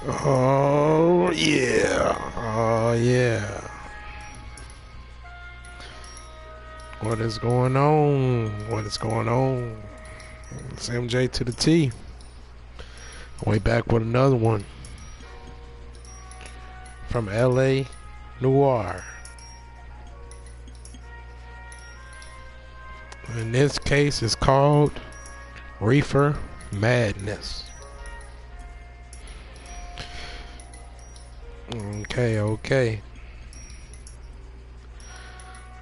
Oh yeah. Oh yeah. What is going on? What is going on? It's MJ to the T. Way back with another one from LA Noire. In this case, it's called Reefer Madness. Okay.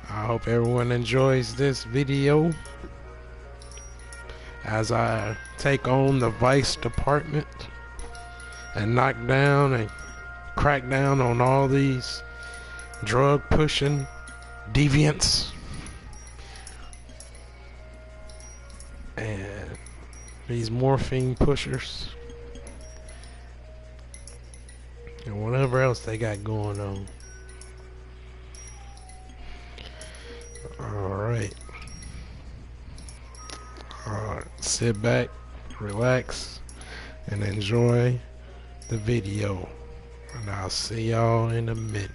I hope everyone enjoys this video as I take on the Vice Department and knock down and crack down on all these drug pushing deviants and these morphine pushers and whatever else they got going on. Alright. Sit back, relax, and enjoy the video. And I'll see y'all in a minute.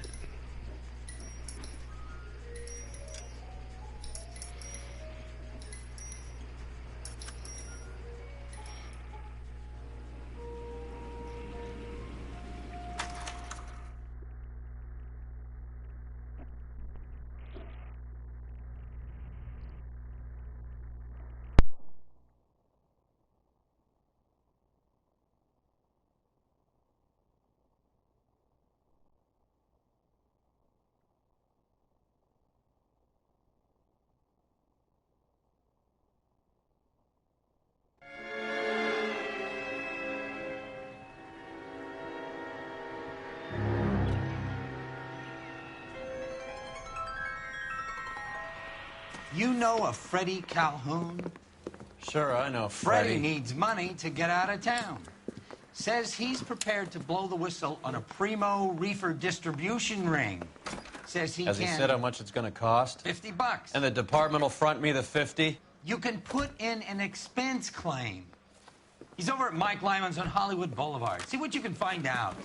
You know a Freddie Calhoun? Sure, I know Freddie needs money to get out of town. Says he's prepared to blow the whistle on a primo reefer distribution ring. Says Has he said how much it's going to cost? $50. And the department will front me the 50? You can put in an expense claim. He's over at Mike Lyman's on Hollywood Boulevard. See what you can find out.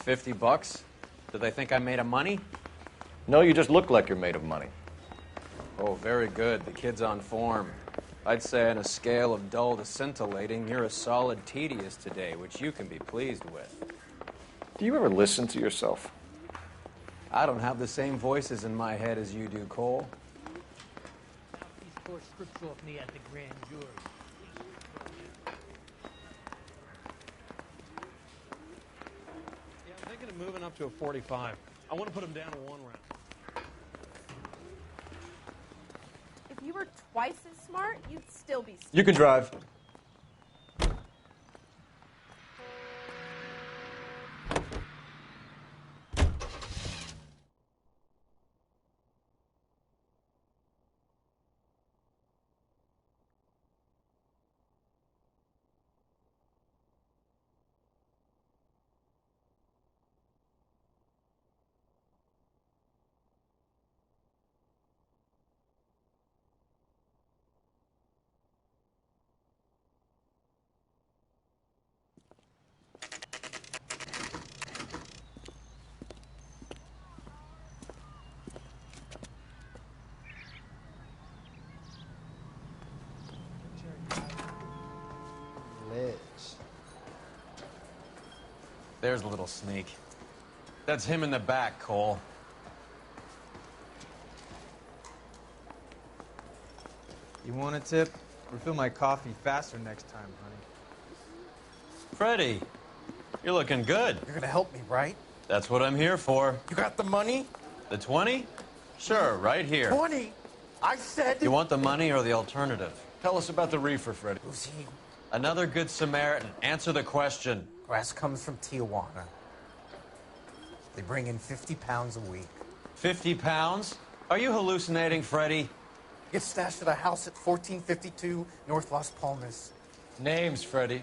$50? Do they think I'm made of money? No, you just look like you're made of money. Oh, very good. The kid's on form. I'd say on a scale of dull to scintillating, you're a solid tedious today, which you can be pleased with. Do you ever listen to yourself? I don't have the same voices in my head as you do, Cole. These four scripts off me at the grand jury. Yeah, I'm thinking of moving up to a 45. I want to put him down to 1 round. If you were twice as smart, you'd still be stupid. You can drive. There's a little sneak. That's him in the back, Cole. You want a tip? Refill my coffee faster next time, honey. Freddie, you're looking good. You're gonna help me, right? That's what I'm here for. You got the money? The 20? Sure, right here. 20? I said... You want the money or the alternative? Tell us about the reefer, Freddie. Who's he? Another good Samaritan. Answer the question. Grass comes from Tijuana. They bring in 50 pounds a week. 50 pounds? Are you hallucinating, Freddie? Gets stashed at a house at 1452 North Las Palmas. Names, Freddie.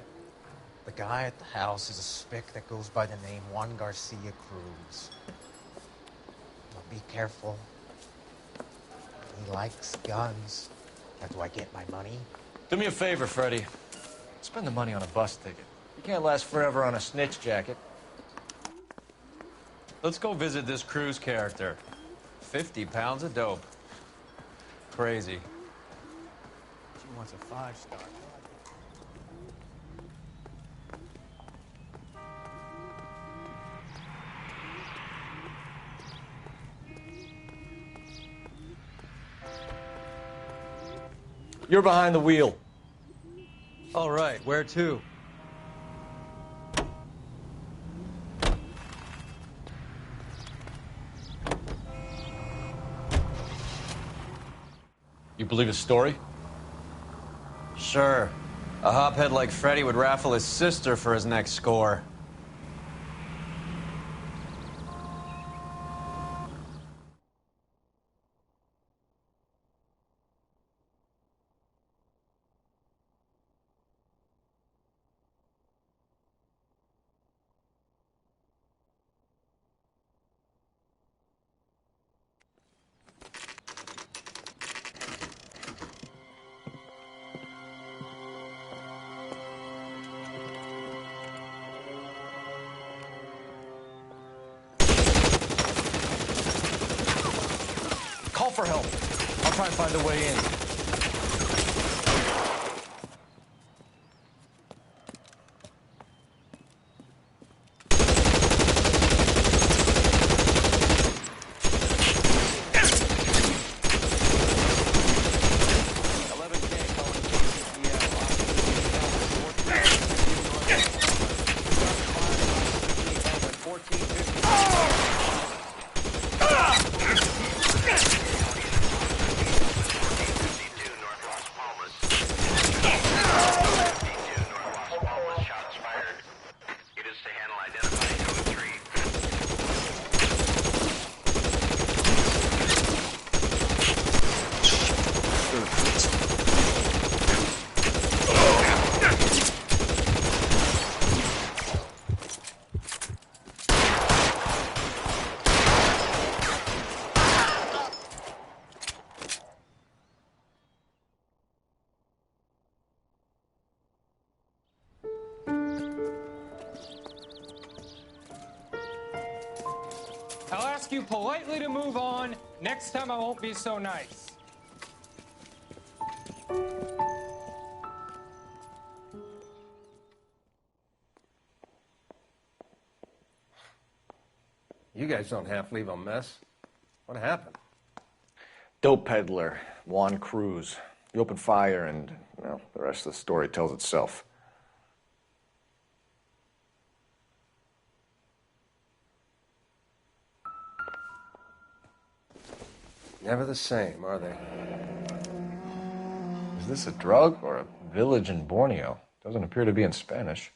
The guy at the house is a spick that goes by the name Juan Garcia Cruz. Now be careful. He likes guns. How do I get my money? Do me a favor, Freddy. Spend the money on a bus ticket. You can't last forever on a snitch jacket. Let's go visit this Cruz character. 50 pounds of dope. Crazy. She wants a 5-star. You're behind the wheel. All right, where to? You believe his story? Sure. A hophead like Freddy would raffle his sister for his next score. Call for help. I'll try and find a way in. I'll ask you politely to move on. Next time I won't be so nice. You guys don't half leave a mess. What happened? Dope peddler, Juan Cruz. You opened fire and, well, the rest of the story tells itself. Never the same, are they? Is this a drug or a village in Borneo? Doesn't appear to be in Spanish.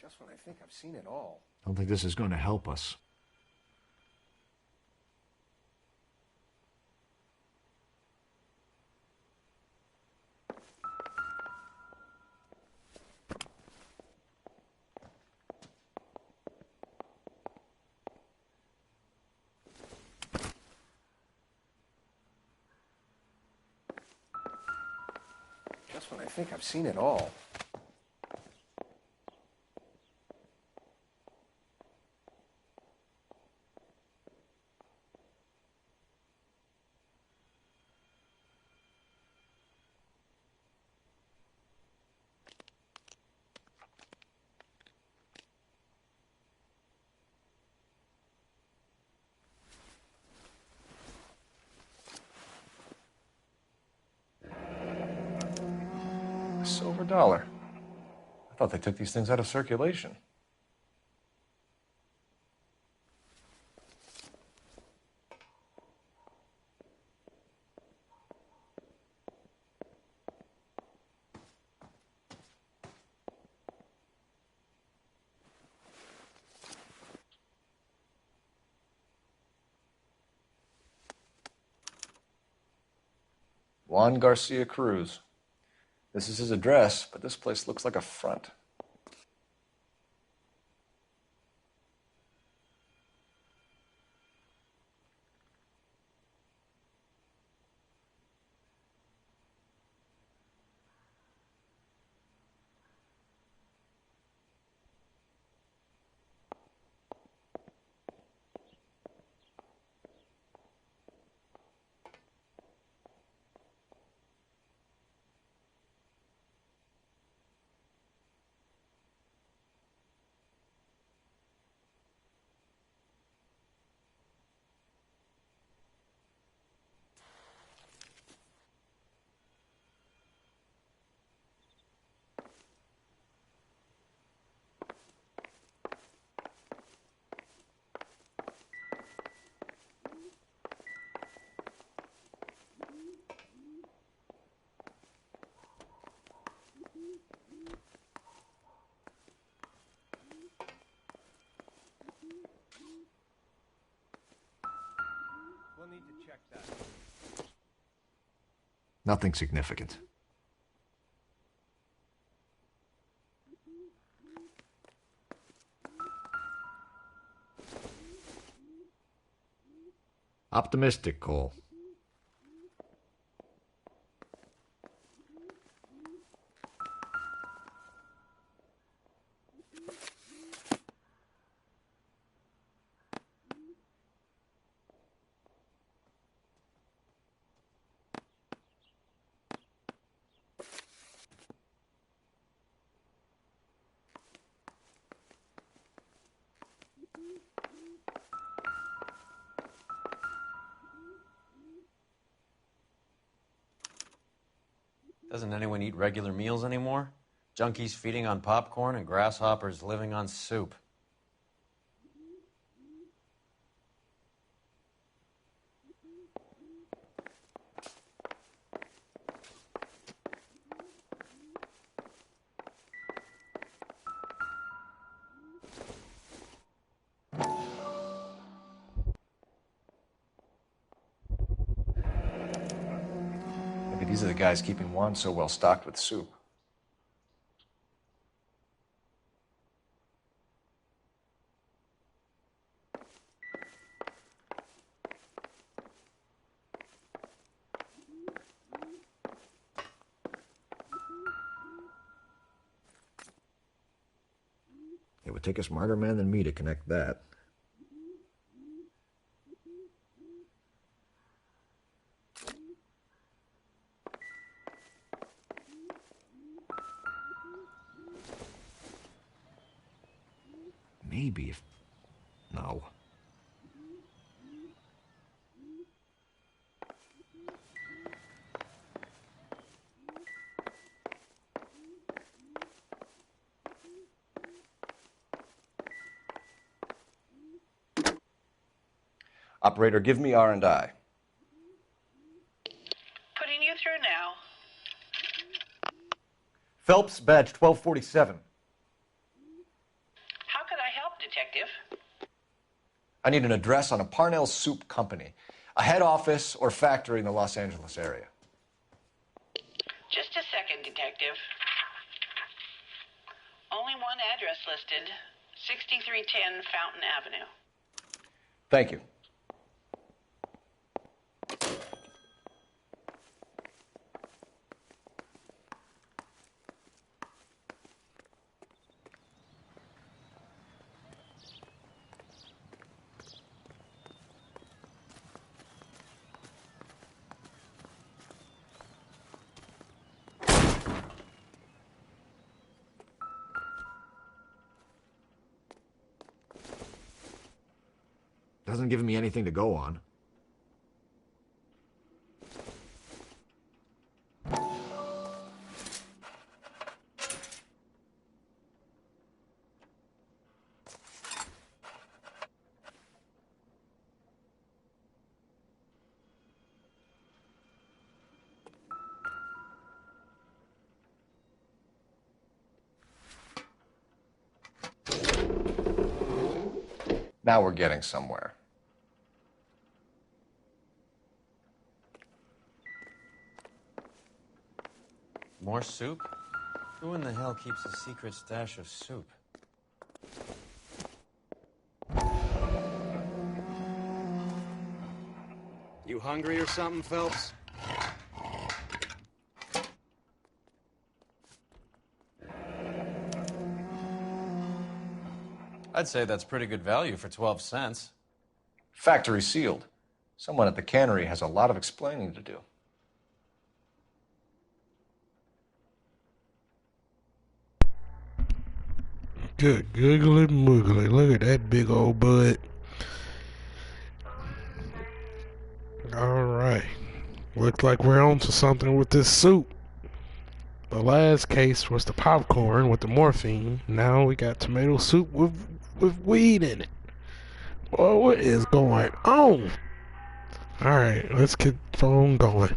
Just when I think I've seen it all. I don't think this is going to help us. Just when I think I've seen it all. Silver dollar. I thought they took these things out of circulation. Juan Garcia Cruz. This is his address, but this place looks like a front. We'll need to check that. Nothing significant. Optimistic, Cole. Doesn't anyone eat regular meals anymore? Junkies feeding on popcorn and grasshoppers living on soup. Maybe these are the guys keeping Juan so well stocked with soup. It would take a smarter man than me to connect that. Maybe if... No. Operator, give me R&I. Putting you through now. Phelps, badge 1247. How could I help, Detective? I need an address on a Parnell Soup Company, a head office or factory in the Los Angeles area. Just a second, Detective. Only one address listed, 6310 Fountain Avenue. Thank you. Doesn't give me anything to go on. Now we're getting somewhere. More soup? Who in the hell keeps a secret stash of soup? You hungry or something, Phelps? I'd say that's pretty good value for 12 cents. Factory sealed. Someone at the cannery has a lot of explaining to do. Good googly moogly. Look at that big old bud. Alright. Looks like we're on to something with this soup. The last case was the popcorn with the morphine. Now we got tomato soup with weed in it. Boy, what is going on? Alright, let's get the phone going.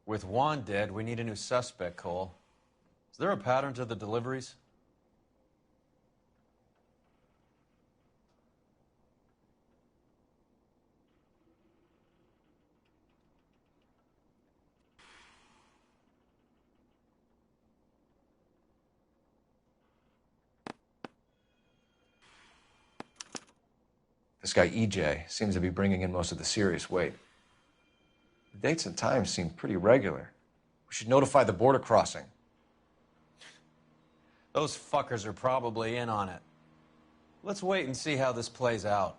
With Juan dead, we need a new suspect, Cole. Is there a pattern to the deliveries? This guy EJ seems to be bringing in most of the serious weight. The dates and times seem pretty regular. We should notify the border crossing. Those fuckers are probably in on it. Let's wait and see how this plays out.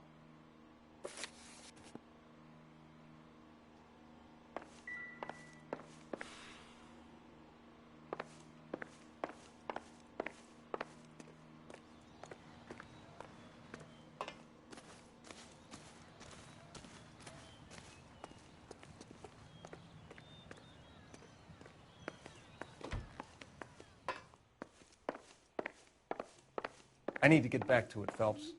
I need to get back to it, Phelps.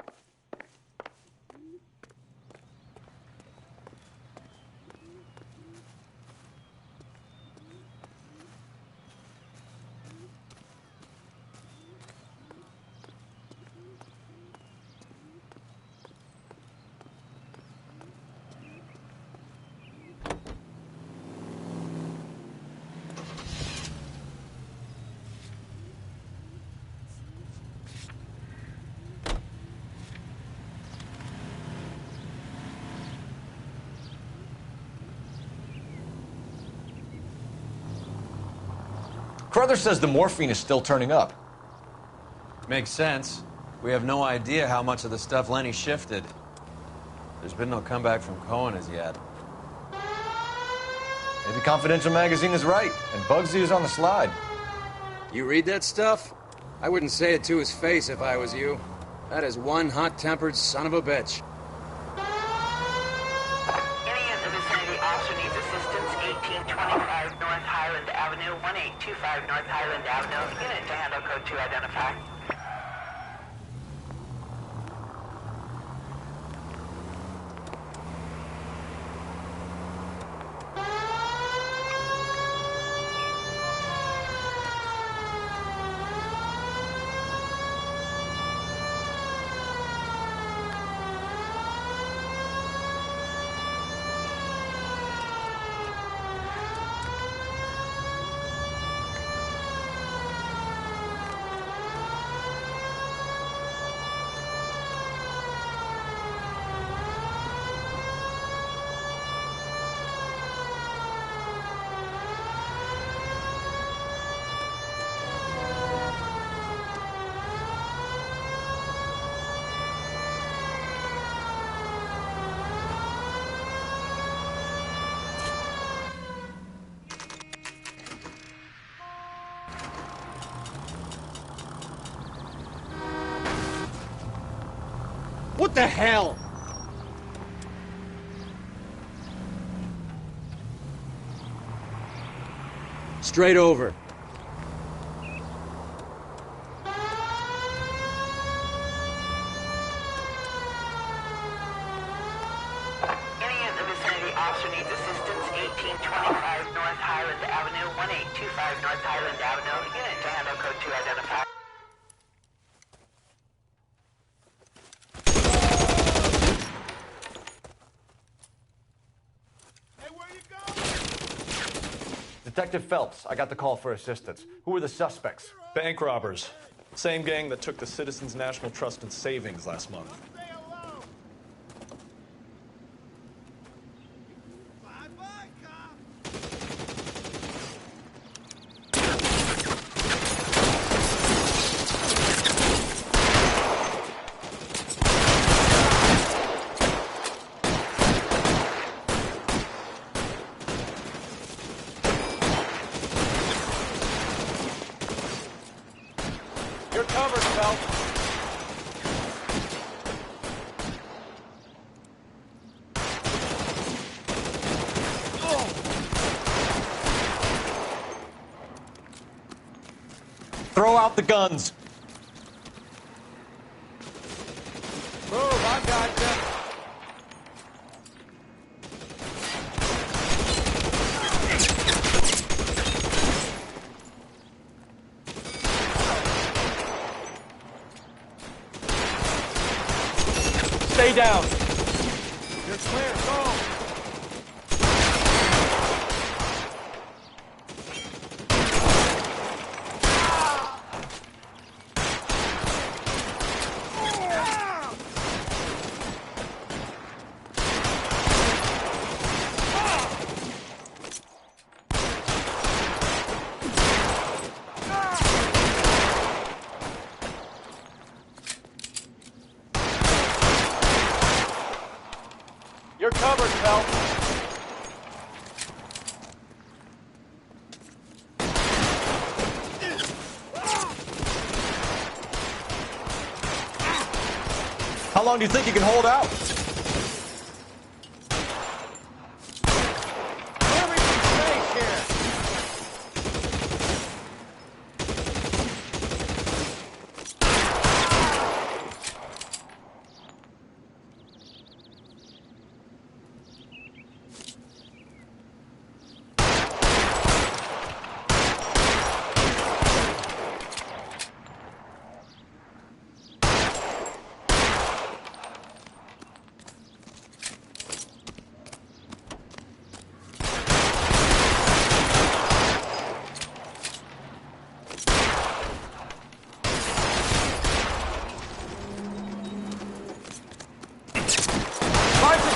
Carruthers says the morphine is still turning up. Makes sense. We have no idea how much of the stuff Lenny shifted. There's been no comeback from Cohen as yet. Maybe Confidential Magazine is right, and Bugsy is on the slide. You read that stuff? I wouldn't say it to his face if I was you. That is one hot-tempered son of a bitch. Any in the vicinity also needs assistance. 1825 North Highland Avenue, 1825 North Highland Avenue. Unit to handle code 2 identify. What the hell? Straight over. Officer needs assistance, 1825 North Highland Avenue, 1825 North Highland Avenue. Unit to handle code 2 identified. Detective Phelps, I got the call for assistance. Who are the suspects? Bank robbers. Same gang that took the Citizens National Trust and Savings last month. You're covered, Phelps. Throw out the guns. Move, I got you. Stay down. You're clear, go. You're covered, Phelps. How long do you think you can hold out?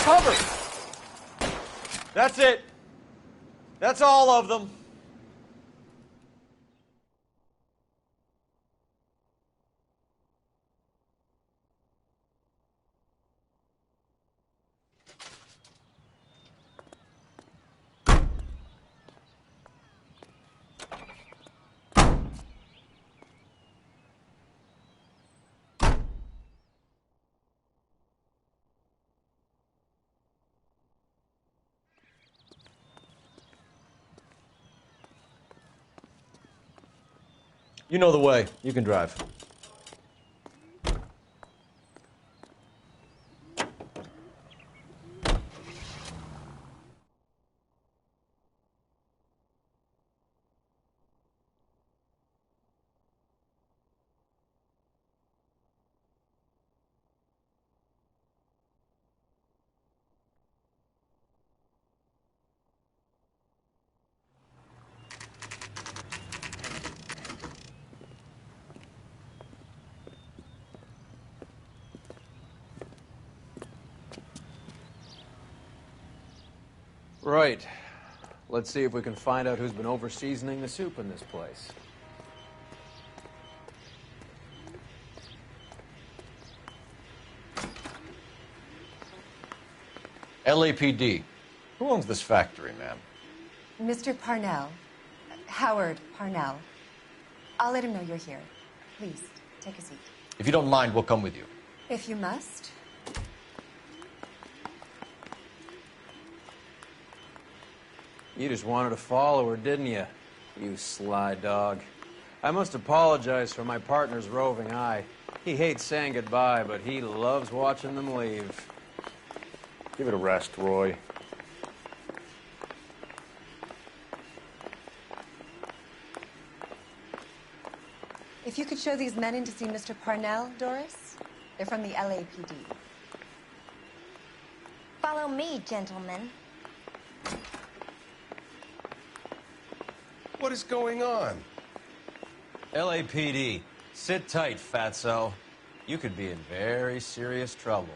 Cover. That's it. That's all of them. You know the way. You can drive. Right. Let's see if we can find out who's been over-seasoning the soup in this place. LAPD. Who owns this factory, ma'am? Mr. Parnell. Howard Parnell. I'll let him know you're here. Please, take a seat. If you don't mind, we'll come with you. If you must, You just wanted to follow her, didn't you? You sly dog. I must apologize for my partner's roving eye. He hates saying goodbye, but he loves watching them leave. Give it a rest, Roy. If you could show these men in to see Mr. Parnell, Doris. They're from the LAPD. Follow me, gentlemen. What is going on? LAPD, sit tight, fatso. You could be in very serious trouble.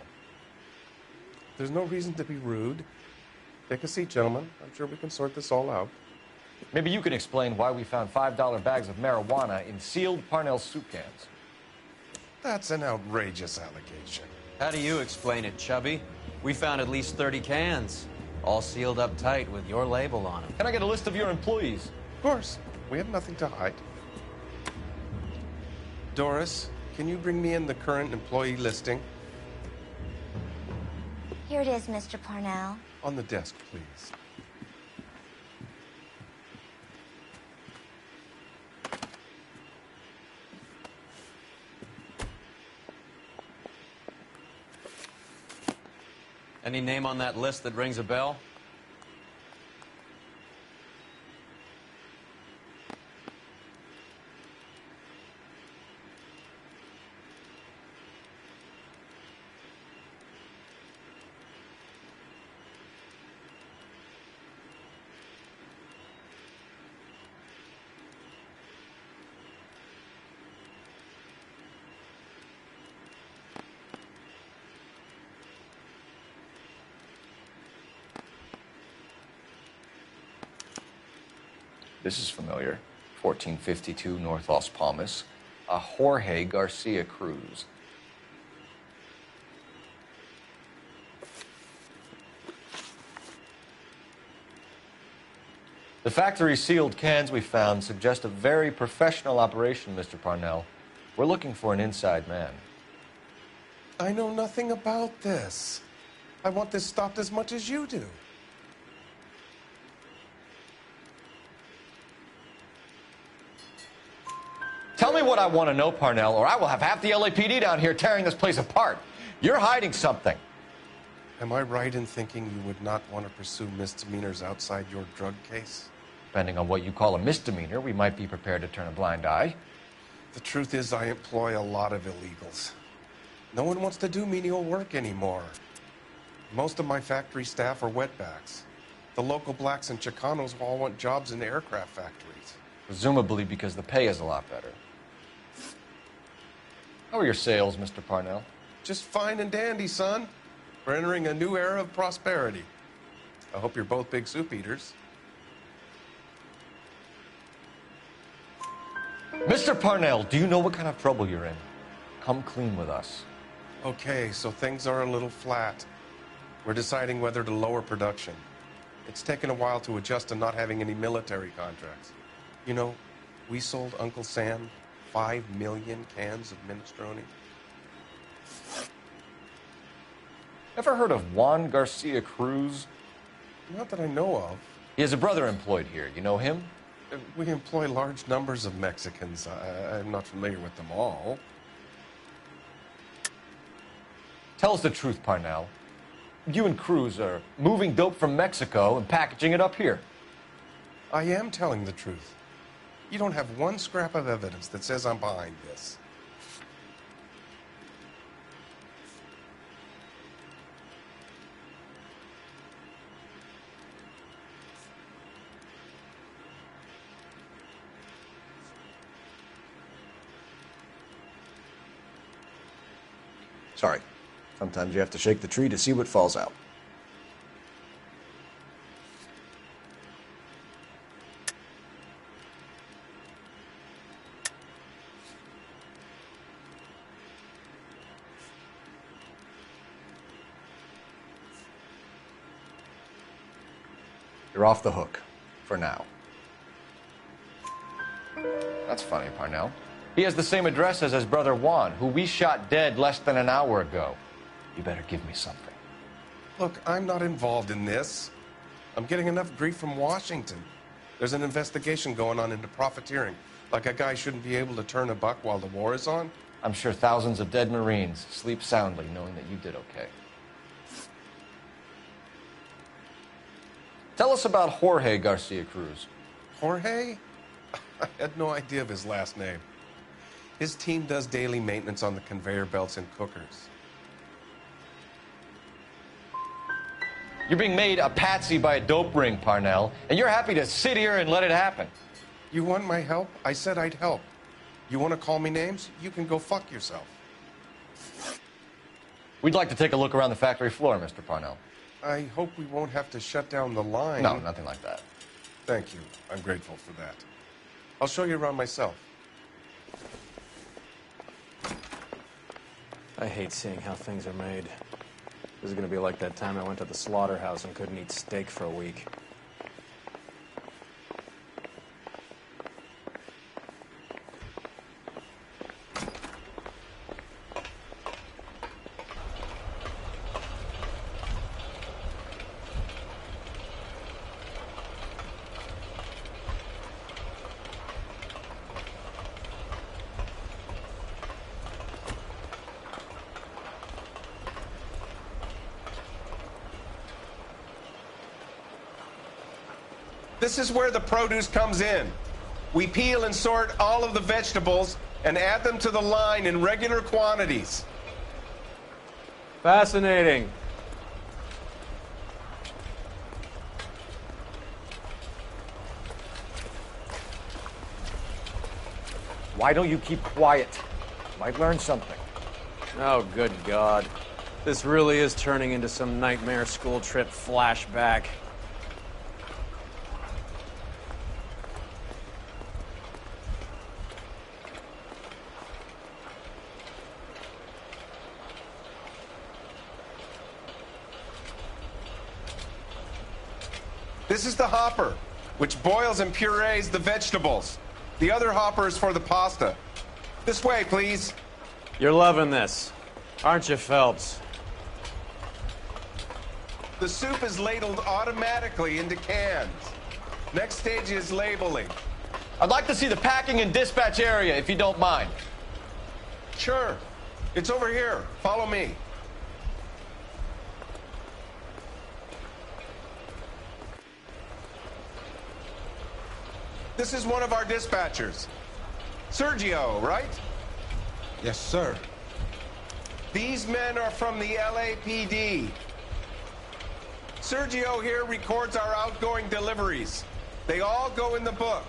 There's no reason to be rude. Take a seat, gentlemen. I'm sure we can sort this all out. Maybe you can explain why we found $5 bags of marijuana in sealed Parnell soup cans. That's an outrageous allegation. How do you explain it, Chubby? We found at least 30 cans, all sealed up tight with your label on them. Can I get a list of your employees? Of course. We have nothing to hide. Doris, can you bring me in the current employee listing? Here it is, Mr. Parnell. On the desk, please. Any name on that list that rings a bell? This is familiar. 1452 North Las Palmas. A Jorge Garcia Cruz. The factory sealed cans we found suggest a very professional operation, Mr. Parnell. We're looking for an inside man. I know nothing about this. I want this stopped as much as you do. Tell me what I want to know, Parnell, or I will have half the LAPD down here tearing this place apart. You're hiding something. Am I right in thinking you would not want to pursue misdemeanors outside your drug case? Depending on what you call a misdemeanor, we might be prepared to turn a blind eye. The truth is, I employ a lot of illegals. No one wants to do menial work anymore. Most of my factory staff are wetbacks. The local blacks and Chicanos all want jobs in aircraft factories. Presumably because the pay is a lot better. How are your sales, Mr. Parnell? Just fine and dandy, son. We're entering a new era of prosperity. I hope you're both big soup eaters. Mr. Parnell, do you know what kind of trouble you're in? Come clean with us. Okay, so things are a little flat. We're deciding whether to lower production. It's taken a while to adjust to not having any military contracts. You know, we sold Uncle Sam 5 million cans of minestrone. Ever heard of Juan Garcia Cruz? Not that I know of. He has a brother employed here. You know him? We employ large numbers of Mexicans. I'm not familiar with them all. Tell us the truth, Parnell. You and Cruz are moving dope from Mexico and packaging it up here. I am telling the truth. You don't have one scrap of evidence that says I'm behind this. Sorry. Sometimes you have to shake the tree to see what falls out. You're off the hook. For now. That's funny, Parnell. He has the same address as his brother Juan, who we shot dead less than an hour ago. You better give me something. Look, I'm not involved in this. I'm getting enough grief from Washington. There's an investigation going on into profiteering. Like a guy shouldn't be able to turn a buck while the war is on. I'm sure thousands of dead Marines sleep soundly knowing that you did okay. Tell us about Jorge Garcia Cruz. Jorge? I had no idea of his last name. His team does daily maintenance on the conveyor belts and cookers. You're being made a patsy by a dope ring, Parnell, and you're happy to sit here and let it happen. You want my help? I said I'd help. You want to call me names? You can go fuck yourself. We'd like to take a look around the factory floor, Mr. Parnell. I hope we won't have to shut down the line. No, nothing like that. Thank you. I'm grateful for that. I'll show you around myself. I hate seeing how things are made. This is gonna be like that time I went to the slaughterhouse and couldn't eat steak for a week. This is where the produce comes in. We peel and sort all of the vegetables and add them to the line in regular quantities. Fascinating. Why don't you keep quiet? Might learn something. Oh, good God. This really is turning into some nightmare school trip flashback. This is the hopper, which boils and purees the vegetables. The other hopper is for the pasta. This way, please. You're loving this, aren't you, Phelps? The soup is ladled automatically into cans. Next stage is labeling. I'd like to see the packing and dispatch area, if you don't mind. Sure. It's over here. Follow me. This is one of our dispatchers. Sergio, right? Yes, sir. These men are from the LAPD. Sergio here records our outgoing deliveries. They all go in the book.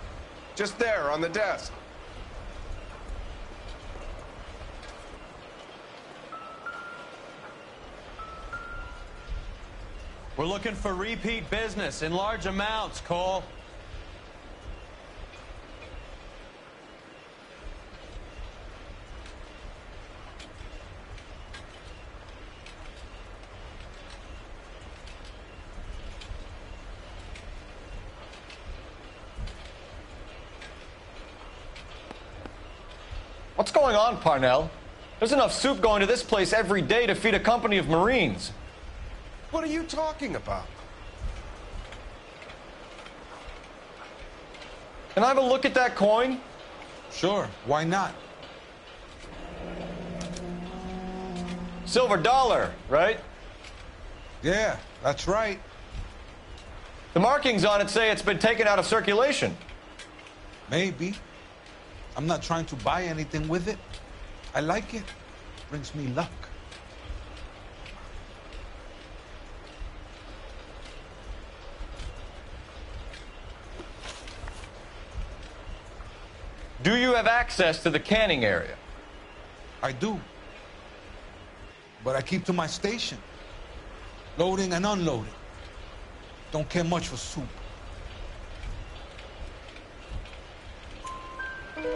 Just there on the desk. We're looking for repeat business in large amounts, Cole. What's going on, Parnell? There's enough soup going to this place every day to feed a company of Marines. What are you talking about? Can I have a look at that coin? Sure, why not? Silver dollar, right? Yeah, that's right. The markings on it say it's been taken out of circulation. Maybe. I'm not trying to buy anything with it. I like it. Brings me luck. Do you have access to the canning area? I do. But I keep to my station. Loading and unloading. Don't care much for soup.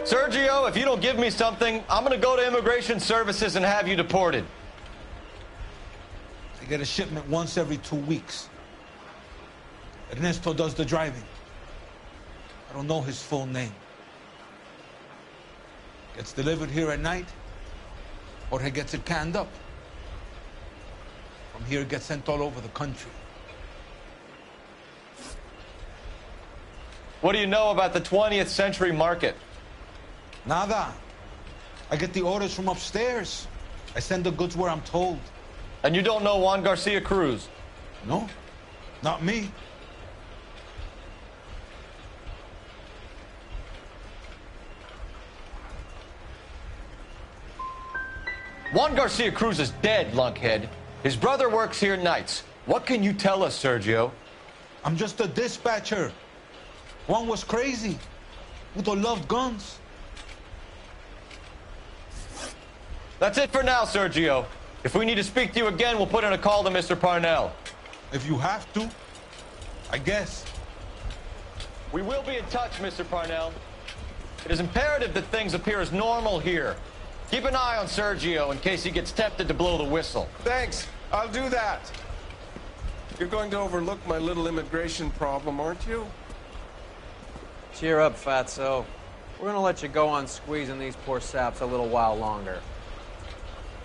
Sergio, if you don't give me something, I'm going to go to Immigration Services and have you deported. I get a shipment once every 2 weeks. Ernesto does the driving. I don't know his full name. Gets delivered here at night, or he gets it canned up. From here, it gets sent all over the country. What do you know about the 20th century market? Nada. I get the orders from upstairs. I send the goods where I'm told. And you don't know Juan Garcia Cruz? No, not me. Juan Garcia Cruz is dead, lunkhead. His brother works here nights. What can you tell us, Sergio? I'm just a dispatcher. Juan was crazy. Udo loved guns. That's it for now, Sergio. If we need to speak to you again, we'll put in a call to Mr. Parnell. If you have to, I guess. We will be in touch, Mr. Parnell. It is imperative that things appear as normal here. Keep an eye on Sergio in case he gets tempted to blow the whistle. Thanks. I'll do that. You're going to overlook my little immigration problem, aren't you? Cheer up, fatso. We're gonna let you go on squeezing these poor saps a little while longer.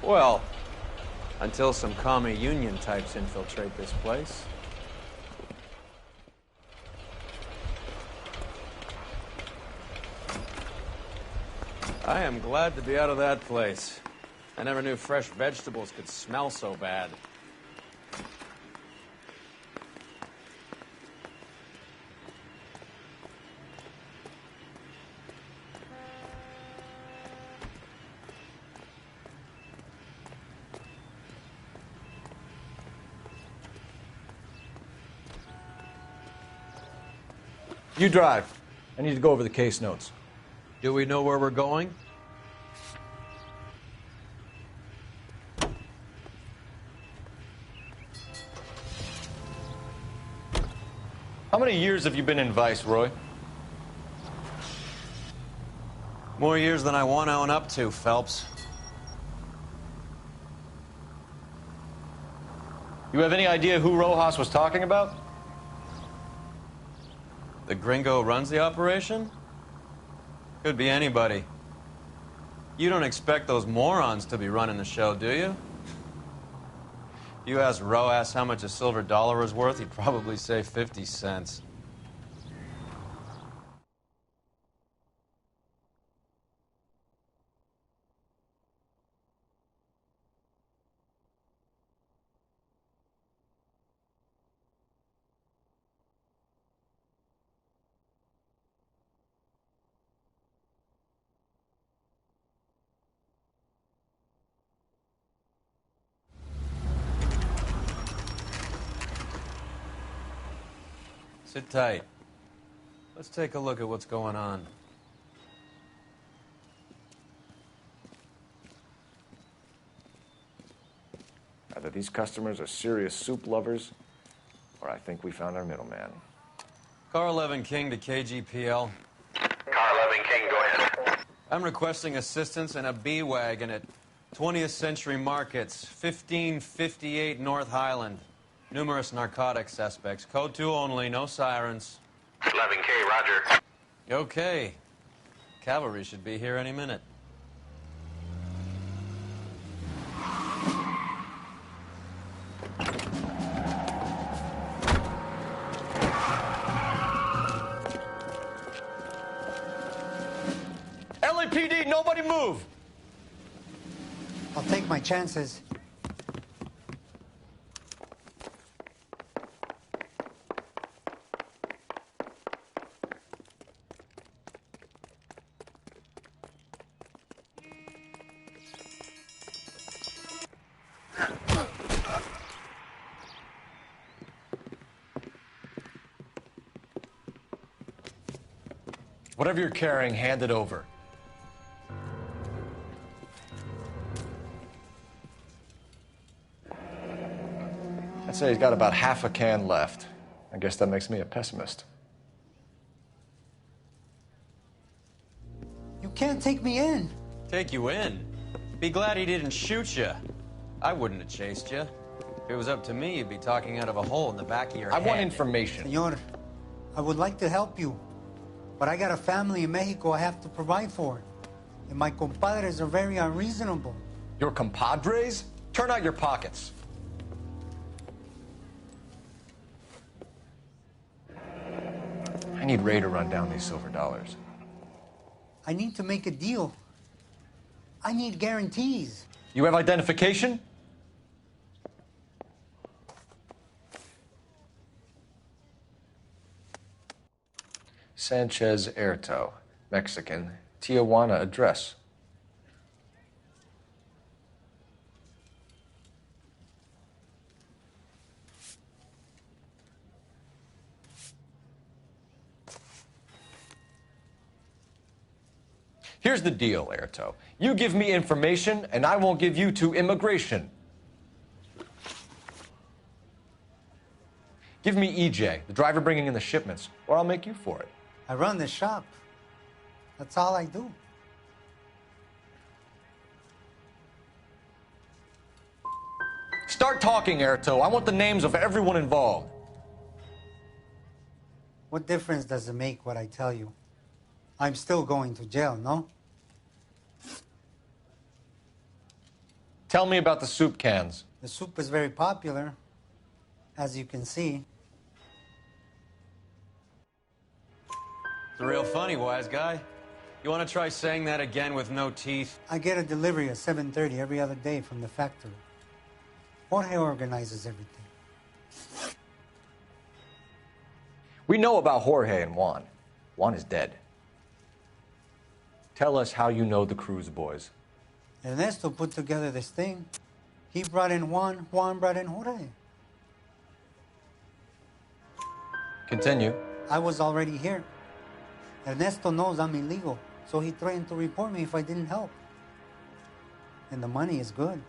Well, until some commie union types infiltrate this place. I am glad to be out of that place. I never knew fresh vegetables could smell so bad. You drive. I need to go over the case notes. Do we know where we're going? How many years have you been in Vice, Roy? More years than I want to own up to, Phelps. You have any idea who Rojas was talking about? The gringo runs the operation? Could be anybody. You don't expect those morons to be running the show, do you? If you asked Rojas how much a silver dollar is worth, he'd probably say 50 cents. Sit tight. Let's take a look at what's going on. Either these customers are serious soup lovers, or I think we found our middleman. Car 11 King to KGPL. Car 11 King, go ahead. I'm requesting assistance in a B-Wagon at 20th Century Markets, 1558 North Highland. Numerous narcotic suspects. Code 2 only, no sirens. 11K, roger. Okay. Cavalry should be here any minute. LAPD, nobody move! I'll take my chances. Whatever you're carrying, hand it over. I'd say he's got about half a can left. I guess that makes me a pessimist. You can't take me in. Take you in? Be glad he didn't shoot you. I wouldn't have chased you. If it was up to me, you'd be talking out of a hole in the back of your head. I want information. Senor, I would like to help you, but I got a family in Mexico I have to provide for. And my compadres are very unreasonable. Your compadres? Turn out your pockets. I need Ray to run down these silver dollars. I need to make a deal. I need guarantees. You have identification? Sanchez Erto, Mexican, Tijuana address. Here's the deal, Erto. You give me information, and I won't give you to immigration. Give me EJ, the driver bringing in the shipments, or I'll make you for it. I run the shop. That's all I do. Start talking, Erto. I want the names of everyone involved. What difference does it make what I tell you? I'm still going to jail, no? Tell me about the soup cans. The soup is very popular, as you can see. It's real funny, wise guy. You want to try saying that again with no teeth? I get a delivery at 7:30 every other day from the factory. Jorge organizes everything. We know about Jorge and Juan. Juan is dead. Tell us how you know the Cruz boys. Ernesto put together this thing. He brought in Juan, Juan brought in Jorge. Continue. I was already here. Ernesto knows I'm illegal, so he threatened to report me if I didn't help. And the money is good.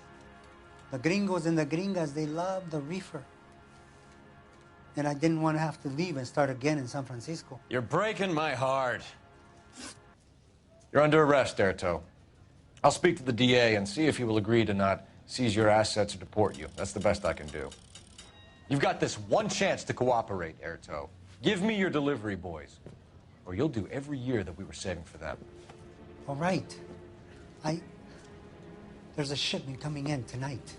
The gringos and the gringas, they love the reefer. And I didn't want to have to leave and start again in San Francisco. You're breaking my heart. You're under arrest, Erto. I'll speak to the DA and see if he will agree to not seize your assets or deport you. That's the best I can do. You've got this one chance to cooperate, Erto. Give me your delivery boys, or you'll do every year that we were saving for them. All right. There's a shipment coming in tonight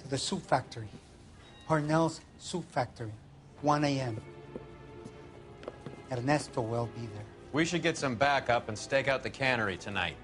to the soup factory. Parnell's Soup Factory, 1 a.m. Ernesto will be there. We should get some backup and stake out the cannery tonight.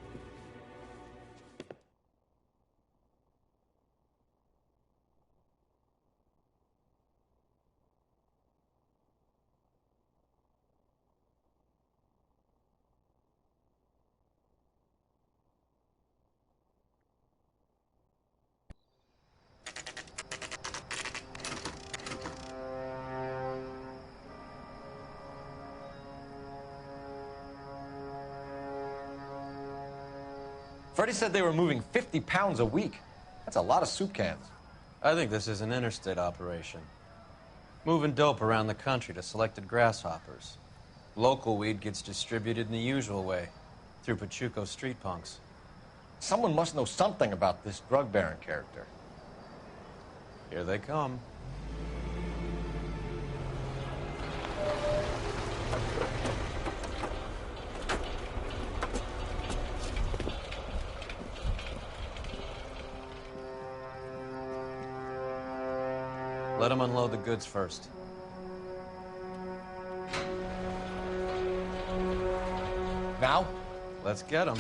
Freddie said they were moving 50 pounds a week. That's a lot of soup cans. I think this is an interstate operation. Moving dope around the country to selected grasshoppers. Local weed gets distributed in the usual way, through Pachuco street punks. Someone must know something about this drug baron character. Here they come. Let them unload the goods first. Now? Let's get them.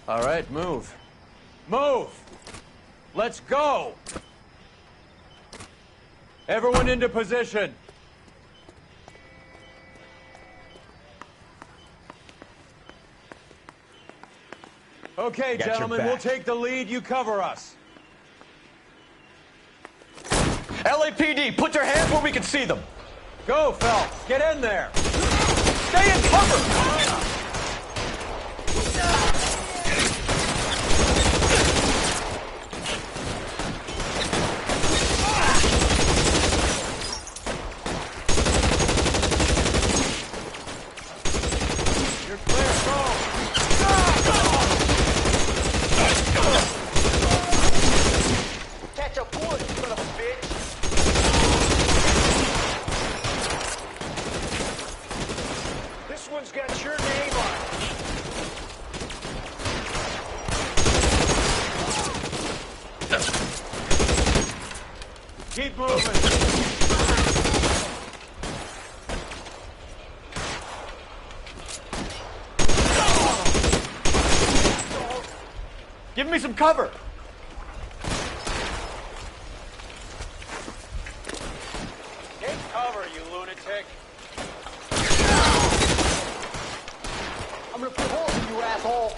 All right, move. Move! Let's go! Everyone into position. Okay, Got your gentlemen, back. we'll take the lead. You cover us. LAPD, put your hands where we can see them. Go, Phelps. Get in there. Stay in cover! Keep moving. Give me some cover. Take cover, you lunatic. I'm gonna put holes in you, asshole.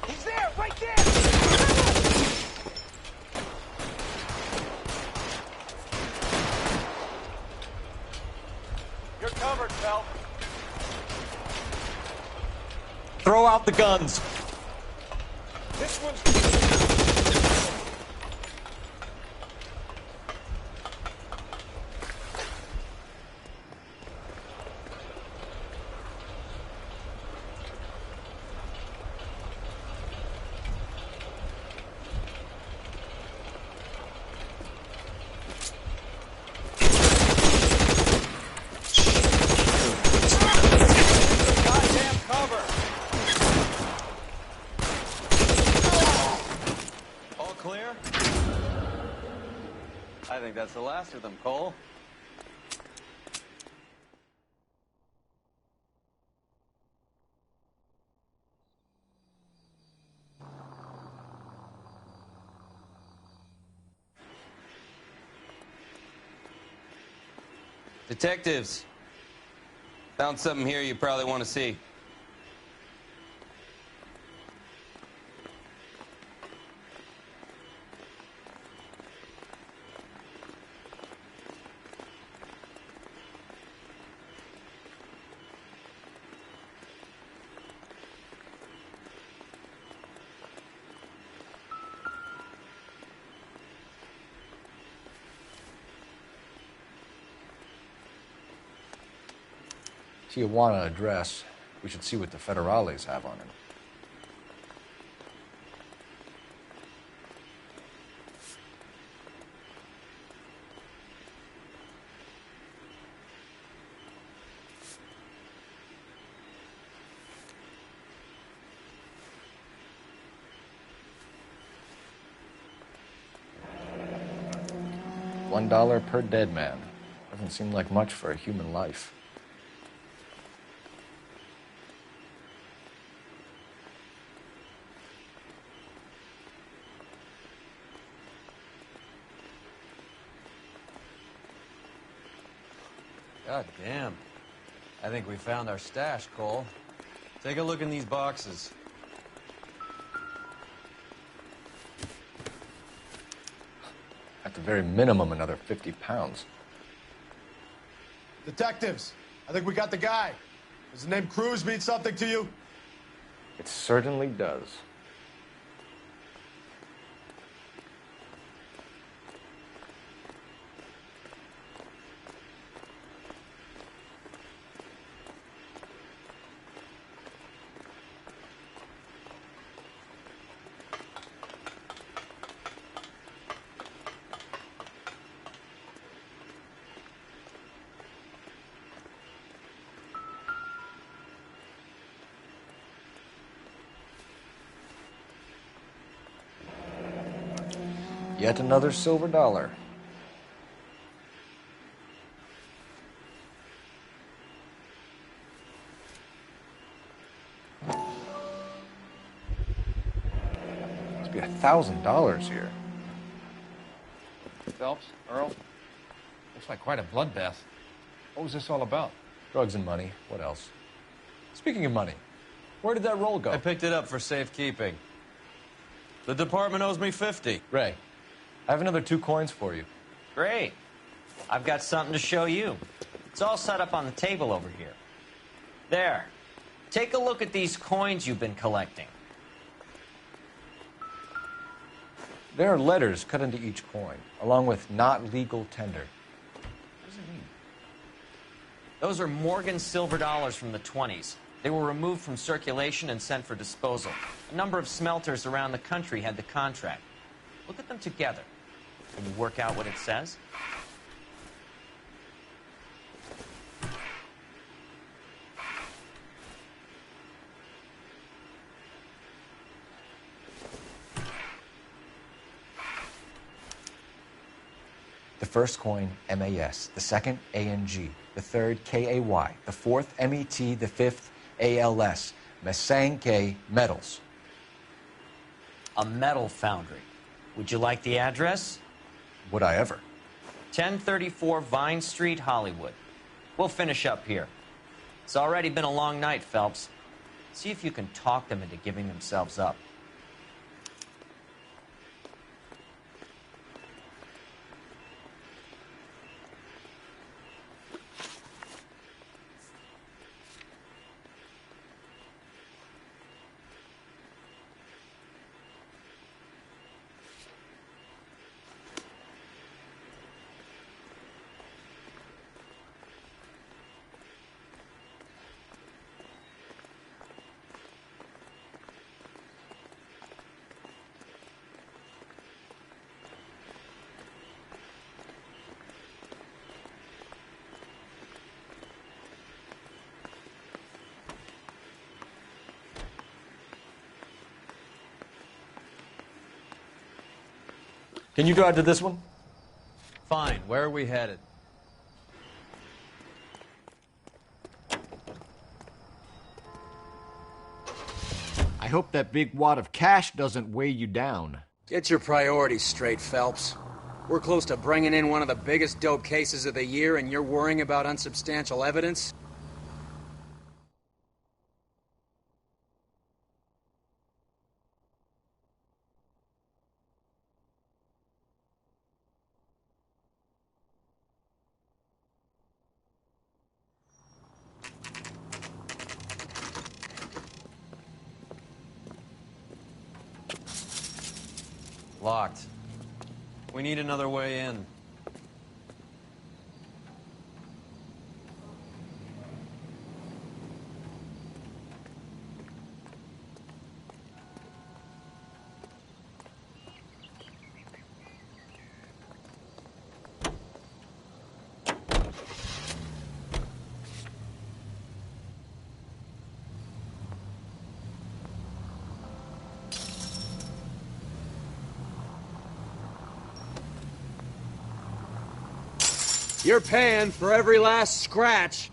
He's there, right there. You're covered, Phelps. Throw out the guns. This one's... I think that's the last of them, Cole. Detectives, found something here you probably want to see. Tijuana address. We should see what the federales have on him. $1 per dead man. Doesn't seem like much for a human life. God damn. I think we found our stash, Cole. Take a look in these boxes. At the very minimum, another 50 pounds. Detectives, I think we got the guy. Does the name Cruz mean something to you? It certainly does. Yet another silver dollar. Must be $1,000 here. Phelps, Earl, looks like quite a bloodbath. What was this all about? Drugs and money. What else? Speaking of money, where did that roll go? I picked it up for safekeeping. The department owes me 50. Ray, I have another 2 coins for you. Great. I've got something to show you. It's all set up on the table over here. There. Take a look at these coins you've been collecting. There are letters cut into each coin, along with not legal tender. What does it mean? Those are Morgan silver dollars from the 20s. They were removed from circulation and sent for disposal. A number of smelters around the country had the contract. Look at them together. Can you work out what it says? The first coin, MAS. The second, ANG. The third, KAY. The fourth, MET. The fifth, ALS. Masanke Metals. A metal foundry. Would you like the address? Would I ever? 1034 Vine Street, Hollywood. We'll finish up here. It's already been a long night, Phelps. See if you can talk them into giving themselves up. Can you drive to this one? Fine. Where are we headed? I hope that big wad of cash doesn't weigh you down. Get your priorities straight, Phelps. We're close to bringing in one of the biggest dope cases of the year, and you're worrying about unsubstantial evidence? Locked. We need another way in. You're paying for every last scratch.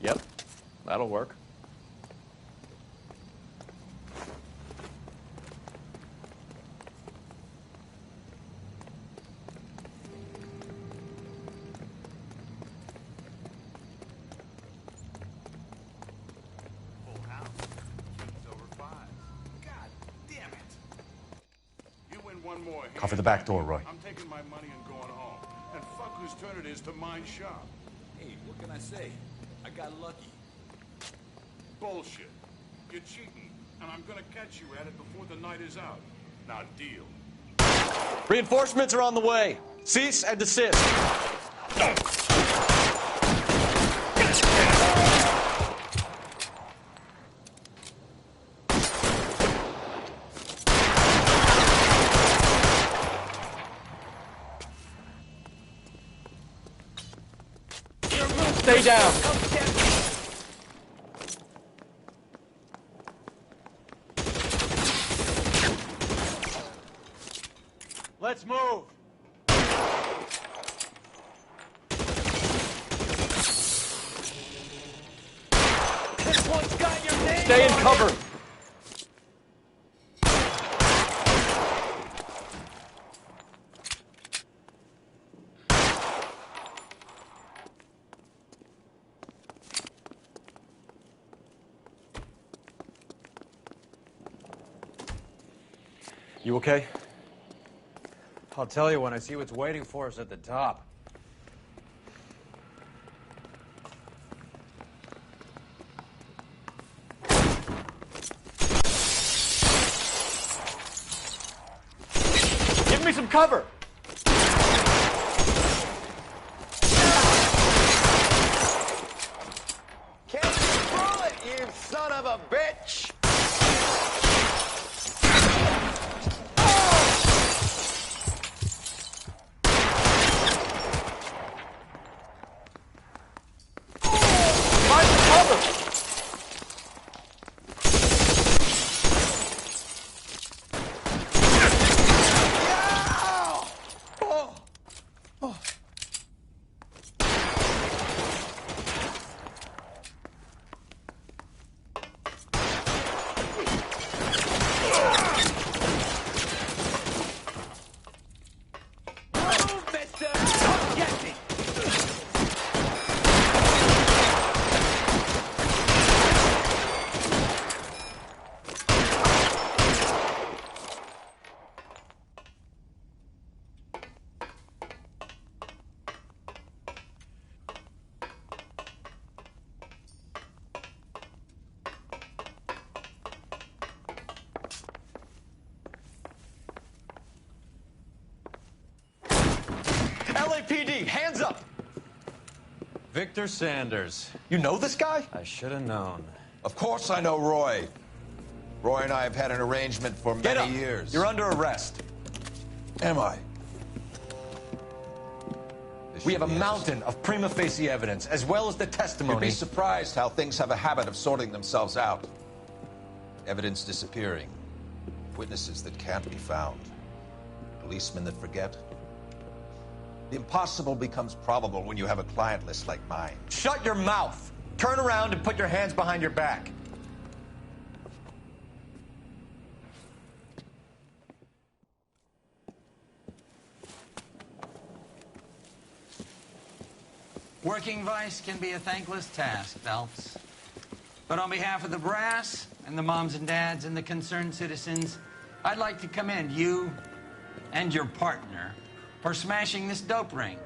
Yep, that'll work. Full house. It's over 5. God damn it. You win one more hand. Cover the back door, Roy. I'm taking my money and going home. And fuck whose turn it is to mind shop. Hey, what can I say? I got lucky. Bullshit. You're cheating, and I'm gonna catch you at it before the night is out. Now deal. Reinforcements are on the way. Cease and desist. Stay down. Let's move. This one's got your name. Stay in cover. You okay? I'll tell you when I see what's waiting for us at the top. cover! Can't control it, you son of a bitch! Find the cover! LAPD, hands up! Victor Sanders. You know this guy? I should have known. Of course I know Roy. Roy and I have had an arrangement for Get up. many years. You're under arrest. Am I? We have a mountain of prima facie evidence, as well as the testimony. You'd be surprised how things have a habit of sorting themselves out. Evidence disappearing. Witnesses that can't be found. Policemen that forget. The impossible becomes probable when you have a client list like mine. Shut your mouth! Turn around and put your hands behind your back. Working vice can be a thankless task, Phelps. But on behalf of the brass and the moms and dads and the concerned citizens, I'd like to commend you and your partner for smashing this dope ring.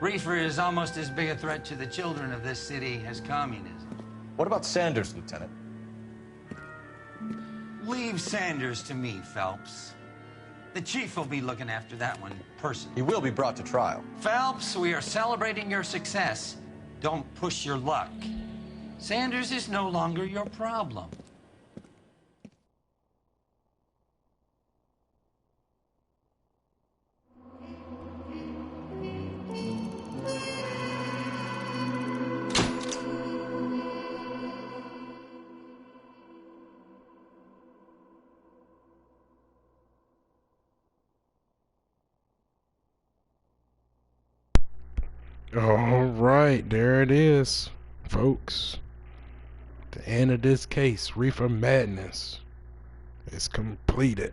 Reefer is almost as big a threat to the children of this city as communism. What about Sanders, Lieutenant? Leave Sanders to me, Phelps. The chief will be looking after that one personally. He will be brought to trial. Phelps, we are celebrating your success. Don't push your luck. Sanders is no longer your problem. All right, there it is, folks. The end of this case, Reefer Madness, is completed.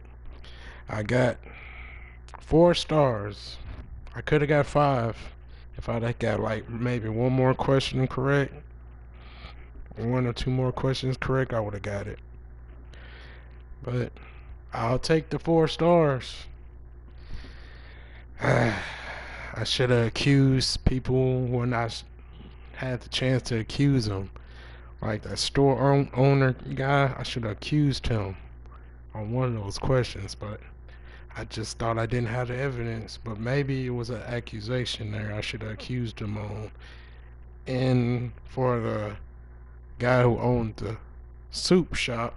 I got 4 stars. I could have got 5 if I'd got like maybe one more question correct. 1 or 2 more questions correct, I would have got it. But I'll take the 4 stars. I should have accused people when I had the chance to accuse them. Like that store owner guy, I should have accused him on one of those questions, but I just thought I didn't have the evidence. But maybe it was an accusation there I should have accused him on. And for the guy who owned the soup shop,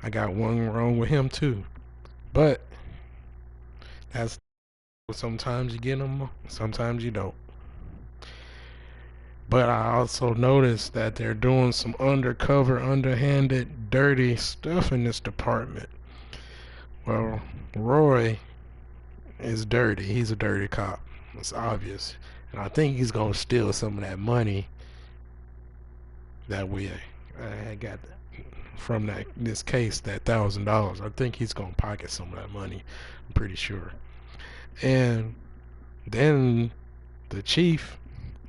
I got one wrong with him too. But that's sometimes you get them, sometimes you don't. But I also noticed that they're doing some undercover, underhanded, dirty stuff in this department. Well, Roy is dirty. He's a dirty cop. It's obvious. And I think he's going to steal some of that money that we got from this case, that $1,000. I think he's going to pocket some of that money. I'm pretty sure. And then the chief,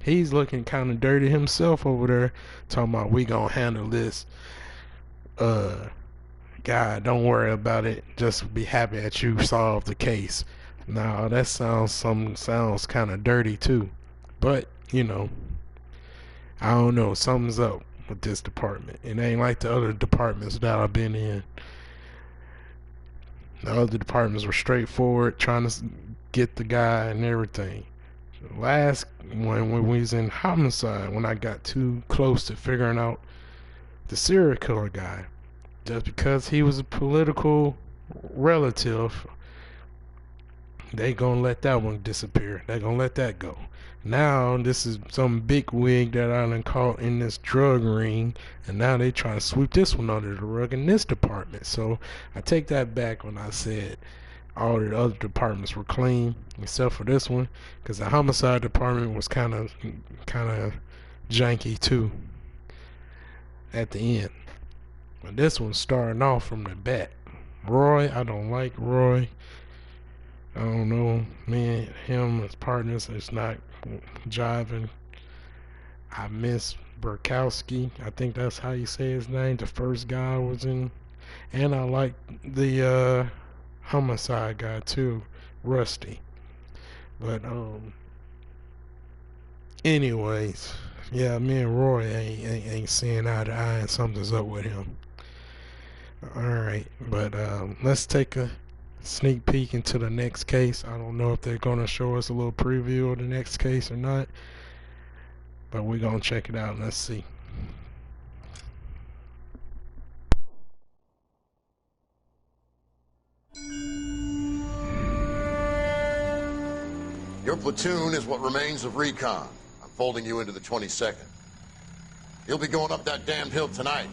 he's looking kind of dirty himself over there, talking about we gonna handle this. God, don't worry about it. Just be happy that you solved the case. Now that sounds kind of dirty too. But you know, I don't know. Something's up with this department. It ain't like the other departments that I've been in. The other departments were straightforward, trying to get the guy and everything. The last one, when we was in homicide, when I got too close to figuring out the serial killer guy, just because he was a political relative, they gonna let that one disappear. They gonna let that go. Now this is some big wig that I done caught in this drug ring, and now they trying to sweep this one under the rug in this department. So I take that back when I said all the other departments were clean except for this one, because the homicide department was kind of janky too at the end. But this one's starting off from the bat. Roy, I don't like Roy. I don't know, me and him as partners, it's not jiving. I miss Burkowski. I think that's how you say his name. The first guy was in. And I like the homicide guy too, Rusty. But anyways, yeah, me and Roy ain't seeing eye to eye, and something's up with him. Alright, but let's take a sneak peek into the next case. I don't know if they're gonna show us a little preview of the next case or not, but we're gonna check it out and let's see. Your platoon is what remains of recon. I'm folding you into the 22nd. You'll be going up that damned hill tonight.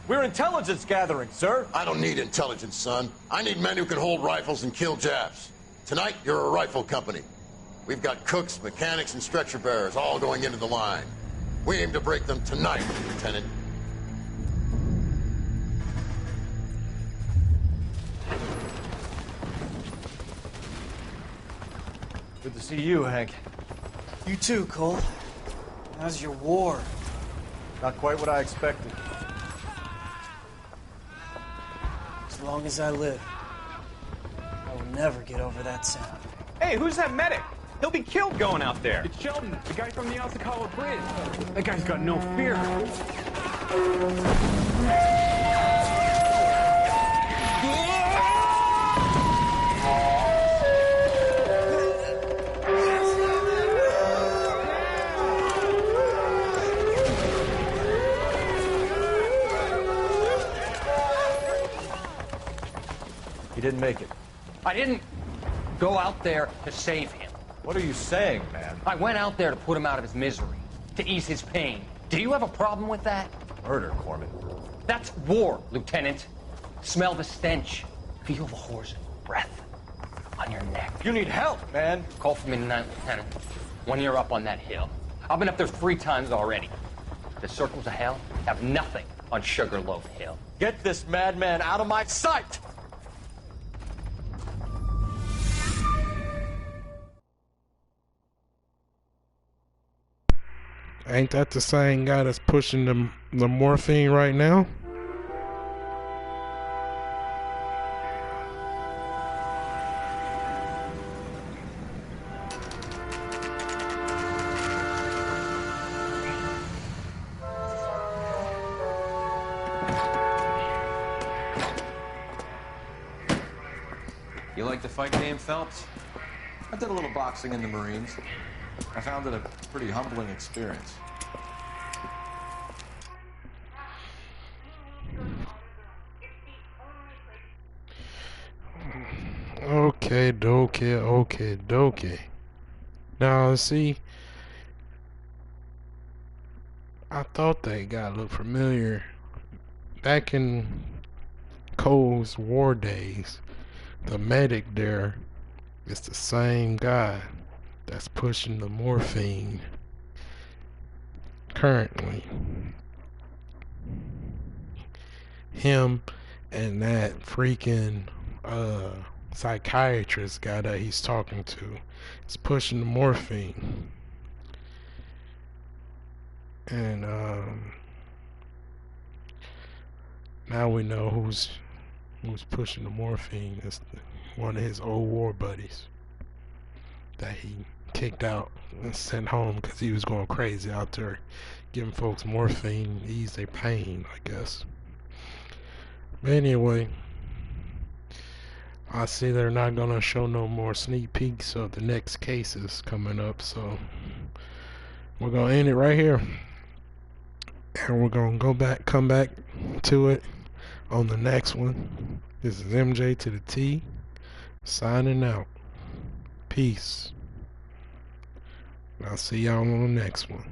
We're intelligence gathering, sir. I don't need intelligence, son. I need men who can hold rifles and kill Japs. Tonight, you're a rifle company. We've got cooks, mechanics, and stretcher bearers all going into the line. We aim to break them tonight, Lieutenant. Good to see you, Hank. You too, Cole. How's your war? Not quite what I expected. As long as I live, I will never get over that sound. Hey, who's that medic? He'll be killed going out there. It's Sheldon, the guy from the Osakawa Bridge. That guy's got no fear. He didn't make it. I didn't go out there to save him. What are you saying, man? I went out there to put him out of his misery, to ease his pain. Do you have a problem with that? Murder, Corman. That's war, Lieutenant. Smell the stench. Feel the horse's breath on your neck. You need help, man. Call for me tonight, Lieutenant. When you're up on that hill. I've been up there 3 times already. The circles of hell have nothing on Sugarloaf Hill. Get this madman out of my sight! Ain't that the same guy that's pushing the morphine right now? You like the fight game, Phelps? I did a little boxing in the Marines. I found it a pretty humbling experience. Okay, dokie. Now, see, I thought that guy looked familiar. Back in Cole's war days, the medic there is the same guy that's pushing the morphine currently. Him and that freaking psychiatrist guy that he's talking to is pushing the morphine. And now we know who's pushing the morphine. It's one of his old war buddies that he kicked out and sent home because he was going crazy out there giving folks morphine to ease their pain, I guess. But anyway, I see they're not gonna show no more sneak peeks of the next cases coming up, so we're gonna end it right here, and we're gonna come back to it on the next one. This is MJ to the T, signing out. Peace. I'll see y'all on the next one.